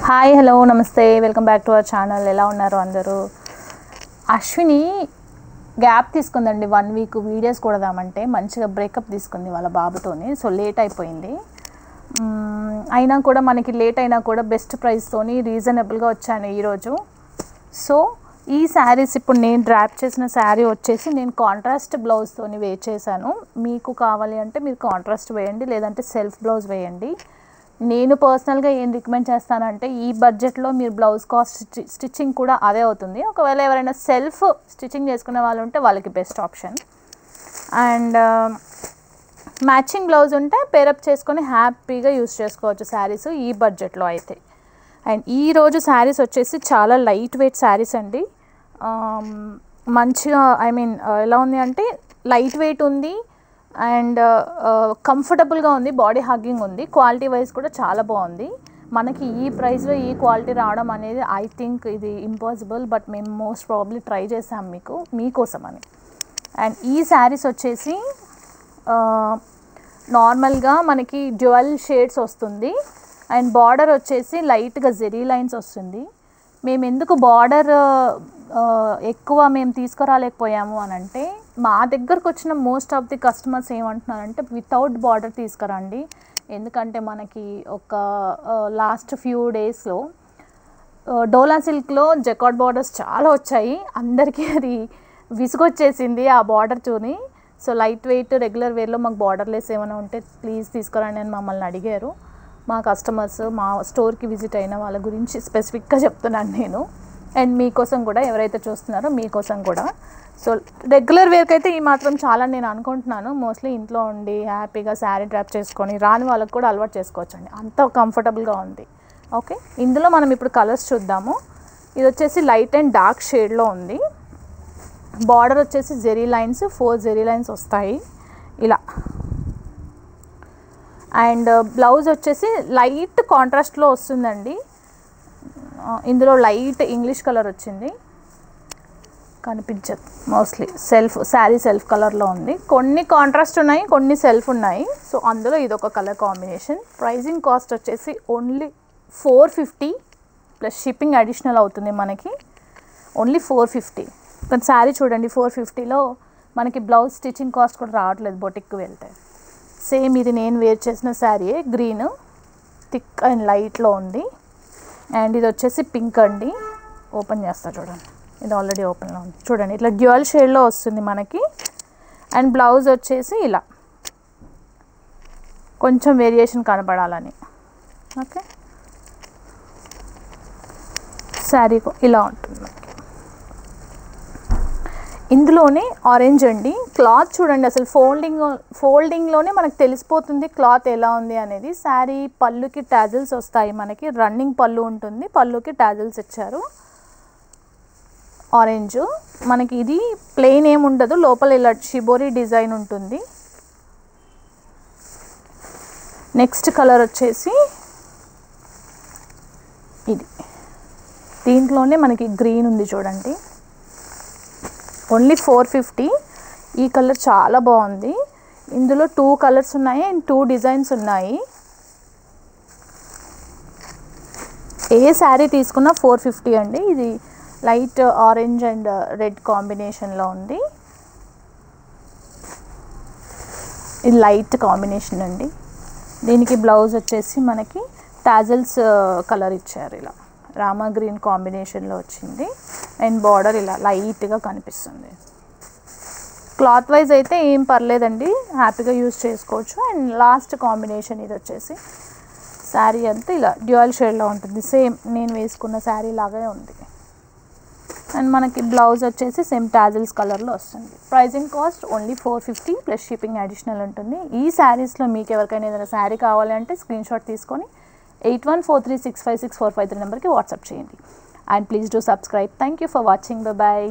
Hi hello నమస్తే welcome back to our channel. ఎలా ఉన్నారు అందరూ? అశ్విని గ్యాప్ తీసుకుందండి 1 వీక్ వీడియోస్ కొడదామంటే మంచిగా బ్రేకప్ తీసుకుంది వాళ్ళ బాబుతోని. సో లేట్ అయిపోయింది. అయినా కూడా మనకి లేట్ అయినా కూడా బెస్ట్ ప్రైస్తోని రీజనబుల్గా వచ్చాను ఈరోజు. సో ఈ శారీస్ ఇప్పుడు నేను డ్రాప్ చేసిన శారీ వచ్చేసి నేను కాంట్రాస్ట్ బ్లౌజ్తోని వేర్ చేశాను. మీకు కావాలి అంటే మీరు కాంట్రాస్ట్ వేయండి, లేదంటే సెల్ఫ్ బ్లౌజ్ వేయండి. నేను పర్సనల్గా ఏం రికమెండ్ చేస్తానంటే ఈ బడ్జెట్లో మీరు బ్లౌజ్ కాస్ట్ స్టిచ్చింగ్ కూడా అదే అవుతుంది. ఒకవేళ ఎవరైనా సెల్ఫ్ స్టిచ్చింగ్ చేసుకునే వాళ్ళు ఉంటే వాళ్ళకి best option. And matching blouse ఉంటే పేరప్ చేసుకొని హ్యాపీగా యూస్ చేసుకోవచ్చు శారీస్ ఈ బడ్జెట్లో అయితే. అండ్ ఈరోజు శారీస్ వచ్చేసి చాలా లైట్ వెయిట్ శారీస్ అండి. మంచిగా ఎలా ఉంది అంటే లైట్ వెయిట్ ఉంది అండ్ కంఫర్టబుల్గా ఉంది, బాడీ హగ్గింగ్ ఉంది. క్వాలిటీ వైజ్ కూడా చాలా బాగుంది. మనకి ఈ ప్రైస్లో ఈ క్వాలిటీ రావడం అనేది ఐ థింక్ ఇది ఇంపాసిబుల్, బట్ మేము మోస్ట్ ప్రాబబ్లీ ట్రై చేసాం మీకోసం అని. అండ్ ఈ శారీస్ వచ్చేసి నార్మల్గా మనకి డ్యువల్ షేడ్స్ వస్తుంది అండ్ బార్డర్ వచ్చేసి లైట్గా జెరీ లైన్స్ వస్తుంది. మేము ఎందుకు బార్డర్ ఎక్కువ మేము తీసుకురాలేకపోయాము అని అంటే మా దగ్గరకు వచ్చిన మోస్ట్ ఆఫ్ ది కస్టమర్స్ ఏమంటున్నారంటే వితౌట్ బార్డర్ తీసుకురండి. ఎందుకంటే మనకి ఒక లాస్ట్ ఫ్యూ డేస్లో డోలా సిల్క్లో జకార్డ్ బార్డర్స్ చాలా వచ్చాయి. అందరికీ అది విసుగొచ్చేసింది ఆ బార్డర్ చూని. సో లైట్ వెయిట్ రెగ్యులర్ వేర్లో మాకు బార్డర్లెస్ ఏమైనా ఉంటే ప్లీజ్ తీసుకురండి అని మమ్మల్ని అడిగారు మా కస్టమర్స్. మా స్టోర్కి విజిట్ అయిన వాళ్ళ గురించి స్పెసిఫిక్గా చెప్తున్నాను నేను. అండ్ మీకోసం కూడా ఎవరైతే చూస్తున్నారో మీకోసం కూడా. సో రెగ్యులర్ వేర్కి అయితే ఈ మాత్రం చాలా నేను అనుకుంటున్నాను. మోస్ట్లీ ఇంట్లో ఉండి హ్యాపీగా శారీ డ్రాప్ చేసుకొని రాని వాళ్ళకి కూడా అలవాటు చేసుకోవచ్చండి, అంత కంఫర్టబుల్గా ఉంది. ఓకే, ఇందులో మనం ఇప్పుడు కలర్స్ చూద్దాము. ఇది వచ్చేసి లైట్ అండ్ డార్క్ షేడ్లో ఉంది. బార్డర్ వచ్చేసి జెరీ లైన్స్ 4 జెరీ లైన్స్ వస్తాయి ఇలా. అండ్ బ్లౌజ్ వచ్చేసి లైట్ కాంట్రాస్ట్లో వస్తుందండి. ఇందులో లైట్ ఇంగ్లీష్ కలర్ వచ్చింది, కనిపించదు మోస్ట్లీ. శారీ సెల్ఫ్ కలర్లో ఉంది. కొన్ని కాంట్రాస్ట్ ఉన్నాయి, కొన్ని సెల్ఫ్ ఉన్నాయి. సో అందులో ఇదొక కలర్ కాంబినేషన్. ప్రైజింగ్ కాస్ట్ వచ్చేసి ఓన్లీ 450 ప్లస్ షిప్పింగ్ అడిషనల్ అవుతుంది మనకి. ఓన్లీ 450. కానీ శారీ చూడండి 450లో మనకి బ్లౌజ్ స్టిచ్చింగ్ కాస్ట్ కూడా రావట్లేదు బొటిక్కి వెళ్తే. సేమ్ ఇది నేను వేర్ చేసిన శారీయే, గ్రీన్ థిక్ అండ్ లైట్లో ఉంది. అండ్ ఇది వచ్చేసి పింక్ అండి. ఓపెన్ చేస్తా చూడండి, ఇది ఆల్రెడీ ఓపెన్లో ఉంది చూడండి. ఇట్లా డ్యూయల్ షేడ్లో వస్తుంది మనకి. అండ్ బ్లౌజ్ వచ్చేసి ఇలా కొంచెం వేరియేషన్ కనపడాలని. ఓకే, శారీ ఇలా ఉంటుంది మనకి. ఇందులోనే ఆరెంజ్ అండి. క్లాత్ చూడండి అసలు ఫోల్డింగ్లోనే మనకు తెలిసిపోతుంది క్లాత్ ఎలా ఉంది అనేది. శారీ పళ్ళుకి టాజిల్స్ వస్తాయి మనకి, రన్నింగ్ పళ్ళు ఉంటుంది, పళ్ళుకి టాజిల్స్ ఇచ్చారు. ఆరెంజ్ మనకి ఇది ప్లెయిన్ ఏమి ఉండదు, లోపల ఇలా షిబోరి డిజైన్ ఉంటుంది. నెక్స్ట్ కలర్ వచ్చేసి ఇది, దీంట్లోనే మనకి గ్రీన్ ఉంది చూడండి. ఓన్లీ 450. ఈ కలర్ చాలా బాగుంది. ఇందులో 2 కలర్స్ ఉన్నాయి అండ్ 2 డిజైన్స్ ఉన్నాయి. ఏ శారీ తీసుకున్నా 450 అండి. ఇది లైట్ ఆరెంజ్ అండ్ రెడ్ కాంబినేషన్లో ఉంది. ఇది లైట్ కాంబినేషన్ అండి. దీనికి బ్లౌజ్ వచ్చేసి మనకి టాజల్స్ కలర్ ఇచ్చారు, ఇలా రామా గ్రీన్ కాంబినేషన్లో వచ్చింది. అండ్ బార్డర్ ఇలా లైట్గా కనిపిస్తుంది. క్లాత్ వైజ్ అయితే ఏం పర్లేదండి, హ్యాపీగా యూజ్ చేసుకోవచ్చు. అండ్ లాస్ట్ కాంబినేషన్ ఇది వచ్చేసి శారీ అంతా ఇలా డ్యూయల్ షేడ్లో ఉంటుంది, సేమ్ నేను వేసుకున్న శారీ లాగే ఉంది. అండ్ మనకి బ్లౌజ్ వచ్చేసి సేమ్ టాజిల్స్ కలర్లో వస్తుంది. Pricing cost only 450 plus shipping additional ఉంటుంది. ఈ శారీస్లో మీకు ఎవరికైనా ఏదైనా శారీ కావాలి అంటే స్క్రీన్ షాట్ తీసుకొని 8143656453 నెంబర్కి వాట్సాప్ చేయండి. And please do subscribe. Thank you for watching. Bye bye.